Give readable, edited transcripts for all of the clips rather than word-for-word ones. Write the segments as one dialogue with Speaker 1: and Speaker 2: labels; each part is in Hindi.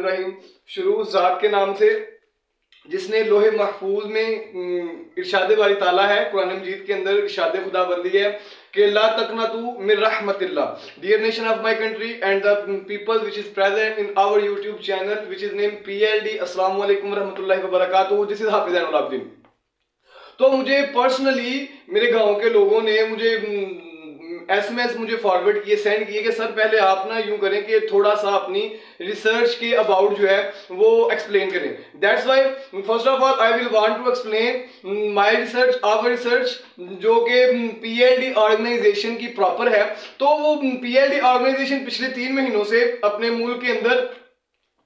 Speaker 1: बिस्मिल्लाहिर्रहमानिर्रहीम। शुरू ज़ात के नाम से जिसने लोहे महफूज में इरशाद बारी ताला है, कुरान मजीद के अंदर इरशाद खुदाबंदी है कि ला तकनतू मिन रहमतिल्लाह। Dear nation of my country and the people which is present in our YouTube channel which is name PLD। अस्सलाम वालेकुम रहमतुल्लाहि व बरकातुहू। This is Hafiz Zainul Abidin. तो मुझे पर्सनली मेरे गांव के लोगों ने मुझे SMS मुझे फॉरवर्ड किए, सेंड किए कि सर पहले आप ना यूं करें कि थोड़ा सा अपनी रिसर्च के अबाउट जो है वो एक्सप्लेन करें। That's why first of all I will want to explain my research, our research, जो कि PLD ऑर्गेनाइजेशन की प्रॉपर है। तो वो PLD ऑर्गेनाइजेशन पिछले 3 महीनों से अपने मुल्क के अंदर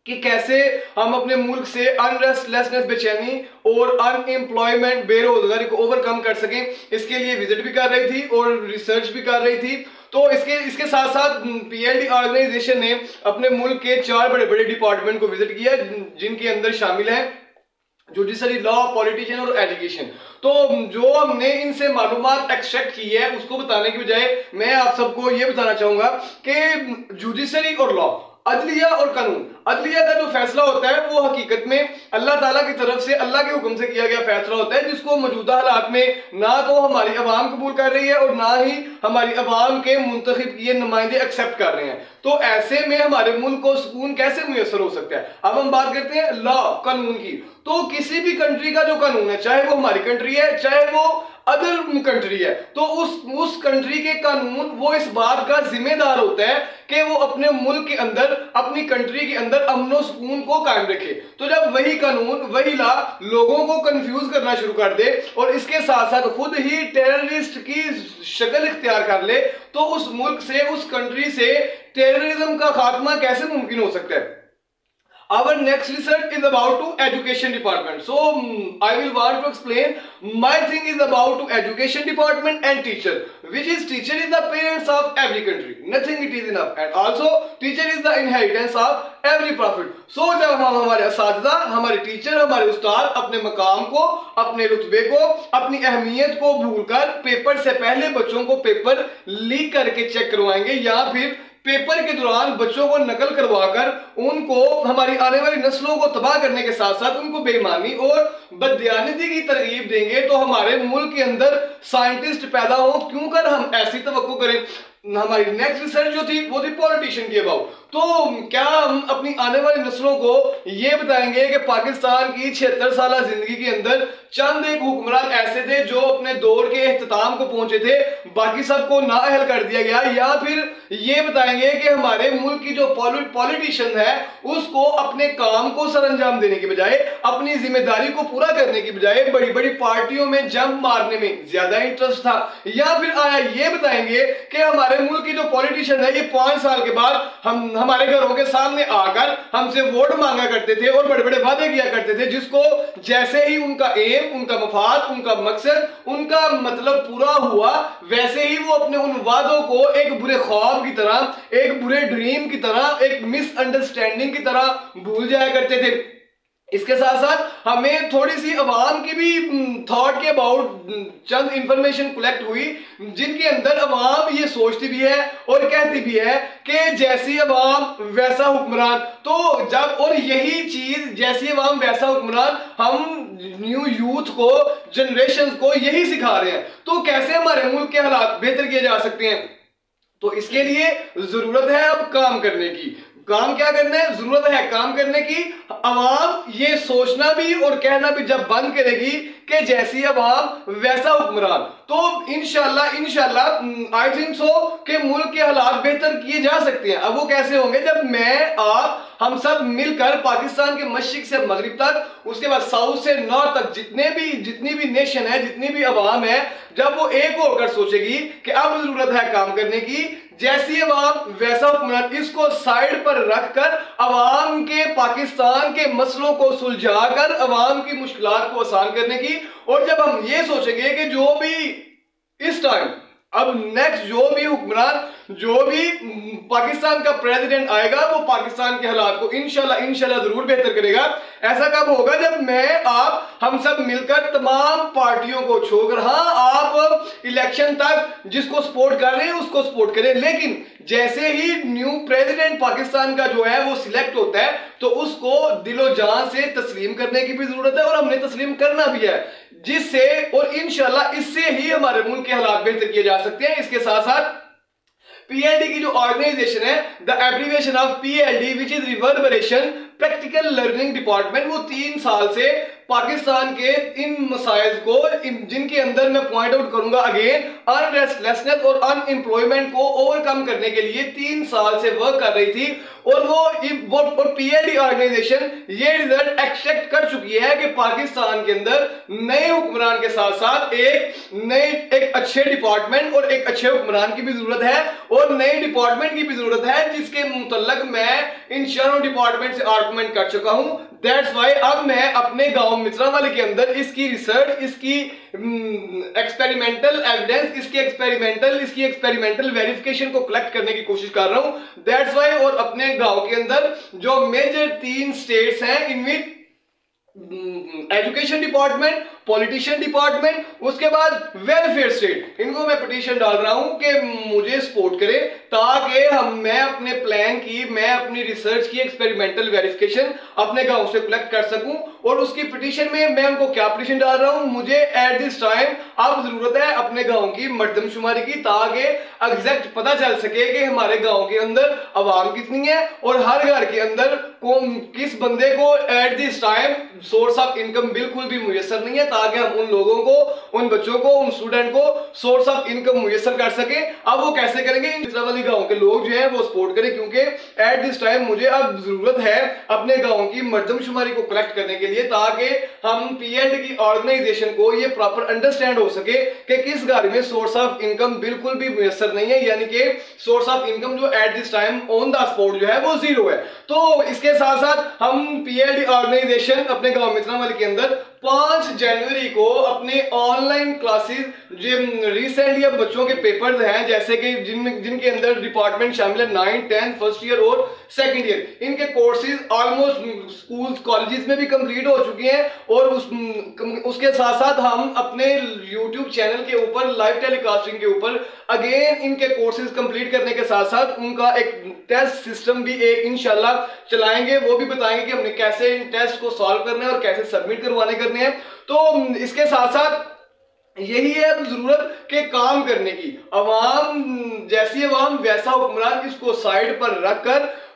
Speaker 1: कि कैसे हम अपने मुल्क से अनरेस्टलेसनेस, बेचैनी और अनएम्प्लॉयमेंट, बेरोजगारी को ओवरकम कर सकें, इसके लिए विजिट भी कर रही थी और रिसर्च भी कर रही थी। तो इसके साथ साथ PLD ऑर्गेनाइजेशन ने अपने मुल्क के 4 बड़े बड़े डिपार्टमेंट को विजिट किया, जिनके अंदर शामिल है जुडिशरी, लॉ, पॉलिटिशियन और एजुकेशन। तो जो हमने इनसे मालूमात एक्सट्रैक्ट की है उसको बताने की बजाय मैं आप सबको ये बताना चाहूंगा कि जुडिशरी और लॉ, अदलिया और कानून, अदलिया का जो फैसला होता है वो हकीकत में अल्लाह ताला की तरफ से, अल्लाह के हुक्म से किया गया फैसला होता है, जिसको मौजूदा हालात में ना तो हमारी अवाम कबूल कर रही है और ना ही हमारी अवाम के मुंतखब किए नुमाइंदे एक्सेप्ट कर रहे हैं। तो ऐसे में हमारे मुल्क को सुकून कैसे मुयसर हो सकता है। अब हम बात करते हैं लॉ, कानून की। तो किसी भी कंट्री का जो कानून है, चाहे वो हमारी कंट्री है चाहे वो अदर कंट्री है, तो उस कंट्री के कानून वो इस बात का जिम्मेदार होता है कि वो अपने मुल्क के अंदर, अपनी कंट्री के अंदर अमन सुकून को कायम रखे। तो जब वही कानून, वही लॉ लोगों को कंफ्यूज करना शुरू कर दे और इसके साथ साथ खुद ही टेररिस्ट की शक्ल इख्तियार कर ले, तो उस मुल्क से, उस कंट्री से टेररिज्म का खात्मा कैसे मुमकिन हो सकता है। Our next research is about to education department. So I will want to explain my thing is about to education department and teacher, which is teacher is the parents of every country. Nothing it is enough, and also teacher is the inheritance of every prophet. So जब हम हमारे असातिज़ा, हमारे टीचर, हमारे उस्ताद अपने मकाम को, अपने रुतबे को, अपनी अहमियत को भूलकर पेपर से पहले बच्चों को पेपर लीक करके चेक करवाएंगे या फिर पेपर के दौरान बच्चों को नकल करवाकर उनको, हमारी आने वाली नस्लों को तबाह करने के साथ साथ उनको बेईमानी और बददियानती की तरगीब देंगे, तो हमारे मुल्क के अंदर साइंटिस्ट पैदा हो, क्यों कर हम ऐसी तवक्को करें। हमारी नेक्स्ट रिसर्च जो थी वो थी पॉलिटिशियन की अबाउट। तो क्या हम अपनी आने वाली नस्लों को ये बताएंगे कि पाकिस्तान की 76 साल जिंदगी के अंदर चंद एक हुक्मरान ऐसे थे जो अपने दौर के इख्तिताम को पहुंचे थे, बाकी सबको नाअहल कर दिया गया, या फिर ये बताएंगे कि हमारे मुल्क की जो पॉलिटिशियन है उसको अपने काम को सरअंजाम देने की बजाय, अपनी जिम्मेदारी को पूरा करने की बजाय बड़ी बड़ी पार्टियों में जंप मारने में ज्यादा इंटरेस्ट था, या फिर आया ये बताएंगे कि हमारे मुल्क की जो पॉलिटिशियन है ये 5 साल के बाद हमारे घरों के सामने आकर हमसे वोट मांगा करते थे और बड़े बड़े वादे किया करते थे, जिसको जैसे ही उनका एम, उनका मफाद, उनका मकसद, उनका मतलब पूरा हुआ, वैसे ही वो अपने उन वादों को एक बुरे ख्वाब की तरह, एक बुरे ड्रीम की तरह, एक मिसअंडरस्टैंडिंग की तरह भूल जाया करते थे। इसके साथ साथ हमें थोड़ी सी अवाम की भी थॉट के अबाउट चंद इंफॉर्मेशन कलेक्ट हुई, जिनके अंदर अवाम ये सोचती भी है और कहती भी है कि जैसी अवाम वैसा हुक्मरान। तो जब, और यही चीज जैसी अवाम वैसा हुक्मरान हम न्यू यूथ को, जनरेशन को यही सिखा रहे हैं, तो कैसे हमारे मुल्क के हालात बेहतर किए जा सकते हैं। तो इसके लिए जरूरत है अब काम करने की। काम क्या करना है, जरूरत है काम करने की। अवाम ये सोचना भी और कहना भी जब बंद करेगी कि जैसी अवाम वैसा हुक्मरान, तो इंशाल्लाह आई थिंक सो कि मुल्क के हालात बेहतर किए जा सकते हैं। अब वो कैसे होंगे, जब मैं, आप, हम सब मिलकर पाकिस्तान के मशरिक से मगरिब तक, उसके बाद साउथ से नॉर्थ तक जितनी भी नेशन है, जितनी भी अवाम है, जब वो एक होकर सोचेगी कि अब जरूरत है काम करने की, जैसी अवाम वैसा हुक्मरान, इसको साइड पर रखकर अवाम के, पाकिस्तान के मसलों को सुलझाकर अवाम की मुश्किलात को आसान करने की। और जब हम ये सोचेंगे कि जो भी इस टाइम, अब नेक्स्ट जो भी हुक्मरान जो भी पाकिस्तान का प्रेसिडेंट आएगा वो पाकिस्तान के हालात को इंशाल्लाह जरूर बेहतर करेगा। ऐसा कब होगा? जब मैं आप हम सब मिलकर तमाम पार्टियों को छोड़कर, हाँ आप इलेक्शन तक जिसको सपोर्ट कर रहे हैं उसको सपोर्ट करें, लेकिन जैसे ही न्यू प्रेसिडेंट पाकिस्तान का जो है वो सिलेक्ट होता है तो उसको दिलो जान से तस्लीम करने की भी जरूरत है और हमने तस्लीम करना भी है, जिससे और इंशाल्लाह इससे ही हमारे मुल्क के हालात बेहतर किए जा सकते हैं। इसके साथ साथ पीएलडी की जो ऑर्गेनाइजेशन है, the abbreviation of PLD which is reverberation practical learning department, वो 3 साल से पाकिस्तान के इन मसाइल को जिनके अंदर मैं पॉइंट आउट करूंगा अगेन, अनरेस्टलेसनेस और अनएम्प्लॉयमेंट को ओवरकम करने के लिए 3 साल से वर्क कर रही थी और वो पीएलडी ऑर्गेनाइजेशन ये रिजल्ट एक्सपेक्ट कर चुकी है कि पाकिस्तान के अंदर नए हुक्मरान के साथ साथ एक अच्छे डिपार्टमेंट और एक अच्छे हुक्मरान की भी जरूरत है और नए डिपार्टमेंट की भी जरूरत है, जिसके मुतल्लक मैं इन चारों डिपार्टमेंट से आर्गुमेंट कर चुका हूं। दैट्स वाई अब मैं अपने गांव मित्रावाली के अंदर इसकी रिसर्च, इसकी एक्सपेरिमेंटल एविडेंस, इसकी एक्सपेरिमेंटल वेरिफिकेशन को कलेक्ट करने की कोशिश कर रहा हूं। दैट्स वाई और अपने गांव के अंदर जो मेजर 3 स्टेट्स हैं इनमें एजुकेशन डिपार्टमेंट, पॉलिटिशियन डिपार्टमेंट, उसके बाद वेलफेयर स्टेट, इनको मैं पिटीशन डाल रहा हूं कि मुझे सपोर्ट करें ताकि मैं अपने प्लान की, मैं अपनी रिसर्च की एक्सपेरिमेंटल वेरिफिकेशन अपने गांव से कलेक्ट कर सकूं। और उसकी पिटीशन में मैं उनको क्या पिटीशन डाल रहा हूं, मुझे एट दिस टाइम अब जरूरत है अपने गांव की मर्दमशुमारी की, ताकि एग्जैक्ट पता चल सके कि हमारे गांव के अंदर आवाम कितनी है और हर घर के अंदर किस बंदे को at this time source of income बिल्कुल भी मुयसर नहीं है, ताकि हम उन लोगों को, उन बच्चों को, उन स्टूडेंट को सोर्स ऑफ इनकम मुयसर कर सके। अब वो कैसे करेंगे? मित्रावाली गांव के लोग जो है वो सपोर्ट करें, क्योंकि एट दिस टाइम मुझे अब जरूरत है अपने गांव की मर्दमशुमारी को कलेक्ट करने के लिए, ताकि हम पीएलडी की ऑर्गेनाइजेशन को ये प्रॉपर अंडरस्टैंड हो सके कि किस घर में सोर्स ऑफ इनकम बिल्कुल भी मुयसर नहीं है, यानी कि सोर्स ऑफ इनकम जो at this time on the spot जो है वो 0 है। तो इसके साथ साथ हम पीएलडी ऑर्गेनाइजेशन अपने गांव मित्रावाली के अंदर 5 जनवरी को अपने ऑनलाइन क्लासेस, जो रिसेंटली अब बच्चों के पेपर्स हैं, जैसे कि जिनके अंदर डिपार्टमेंट शामिल है 9, 10 फर्स्ट ईयर और सेकंड ईयर, इनके कोर्सेज ऑलमोस्ट स्कूल्स कॉलेजेस में भी कंप्लीट हो चुके हैं और उसके साथ साथ हम अपने यूट्यूब चैनल के ऊपर लाइव टेलीकास्टिंग के ऊपर अगेन इनके कोर्सेज कंप्लीट करने के साथ साथ उनका एक टेस्ट सिस्टम भी एक इंशाल्लाह चलाएंगे। वो भी बताएंगे कि हमने कैसे इन टेस्ट को सॉल्व करना है और कैसे सबमिट करवाने करने हैं। तो इसके साथ साथ यही है अब जरूरत के काम करने की, अवाम जैसी अवाम वैसा हुक्मरान, इसको साइड पर रखकर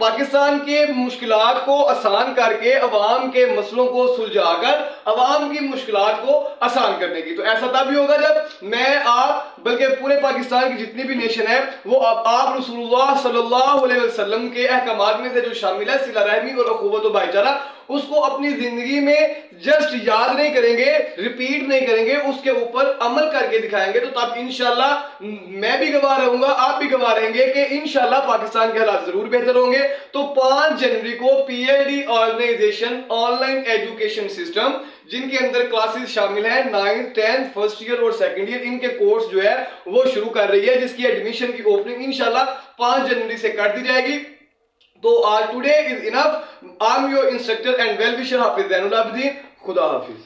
Speaker 1: पाकिस्तान के मुश्किलात को आसान करके अवाम के मसलों को सुलझाकर अवाम की मुश्किलात को आसान करने की। तो ऐसा तभी होगा जब मैं, आप, बल्कि पूरे पाकिस्तान की जितनी भी नेशन है वो आप रसूलुल्लाह सल्लल्लाहु अलैहि वसल्लम के अहकामात में से जो शामिल है सिला रहमी और अखुवत व भाईचारा, उसको अपनी जिंदगी में जस्ट याद नहीं करेंगे, रिपीट नहीं करेंगे, उसके ऊपर अमल करके दिखाएंगे, तो तब इंशाल्लाह मैं भी गवाह रहूंगा, आप भी गवाह रहेंगे कि इंशाल्लाह पाकिस्तान के हालात जरूर बेहतर होंगे। तो 5 जनवरी को PLD organisation online education system, जिनके अंदर क्लासेस शामिल हैं 9, 10 फर्स्ट ईयर और सेकंड ईयर, इनके कोर्स जो है वो शुरू कर रही है, जिसकी एडमिशन की ओपनिंग इंशाल्लाह 5 जनवरी से कर दी जाएगी। तो today is enough. I am your instructor and well wisher Hafiz Zainul Abidin. खुदा हाफिज।